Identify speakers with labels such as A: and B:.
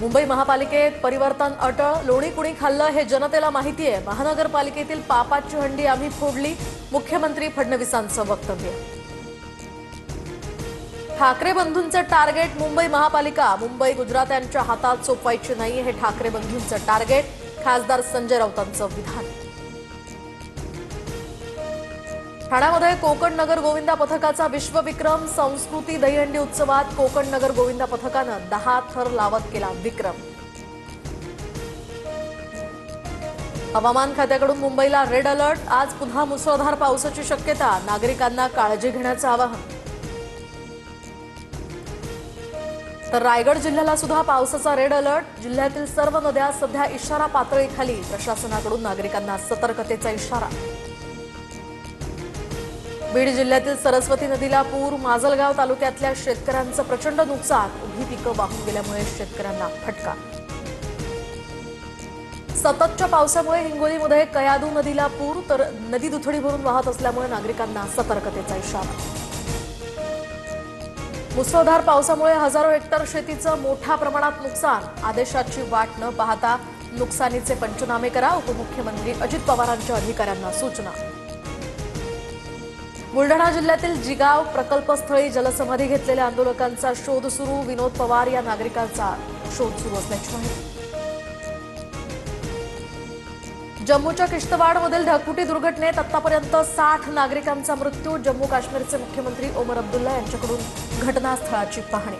A: मुंबई महापालिकेत परिवर्तन अटळ, लोणी कुणी खाल्लं हे जनतेला माहिती आहे। महानगरपालिकेतील पापाची हंडी आम्ही फोडली, मुख्यमंत्री फडणवीसांचं वक्तव्य। ठाकरे बंधूंचं टार्गेट मुंबई महापालिका, मुंबई गुजरात्यांच्या हातात सोपवायची नाही हे ठाकरे बंधूंचं टार्गेट, खासदार संजय राऊतांचं विधान। ठाण्यामध्ये कोकण नगर गोविंदा पथकाचा विश्वविक्रम, संस्कृती दहीहंडी उत्सवात कोकण नगर गोविंदा पथकानं 10 थर लावत केला विक्रम। हवामान खात्याकडून मुंबईला रेड अलर्ट, आज पुन्हा मुसळधार पावसाची शक्यता, नागरिकांना काळजी घेण्याचं आवाहन। तर रायगड जिल्ह्याला सुद्धा पावसाचा रेड अलर्ट, जिल्ह्यातील सर्व नद्या सध्या इशारा पातळीखाली, प्रशासनाकडून नागरिकांना सतर्कतेचा इशारा। बीड जिल्ह्यातील सरस्वती नदीला पूर, माजलगाव तालुक्यातल्या शेतकऱ्यांचं प्रचंड नुकसान, उभी पिकं वाहून गेल्यामुळे शेतकऱ्यांना फटका। सततच्या पावसामुळे हिंगोलीमध्ये कयाधू नदीला पूर, तर नदी दुथडी भरून वाहत असल्यामुळे नागरिकांना सतर्कतेचा इशारा। मुसळधार पावसामुळे हजारो हेक्टर शेतीचं मोठ्या प्रमाणात नुकसान, आदेशाची वाट न पाहता नुकसानीचे पंचनामे करा, उपमुख्यमंत्री अजित पवारांच्या अधिकाऱ्यांना सूचना। बुलढाणा जिल्ह्यातील जिगाव प्रकल्पस्थळी जलसमाधी घेतलेल्या आंदोलकांचा शोध सुरू, विनोद पवार या नागरिकांचा शोध सुरू असल्याची माहिती। जम्मूच्या किश्तवाडमधील ढगफुटी दुर्घटनेत आतापर्यंत 60 नागरिकांचा मृत्यू, जम्मू काश्मीरचे मुख्यमंत्री ओमर अब्दुल्ला यांच्याकडून घटनास्थळाची पाहणी।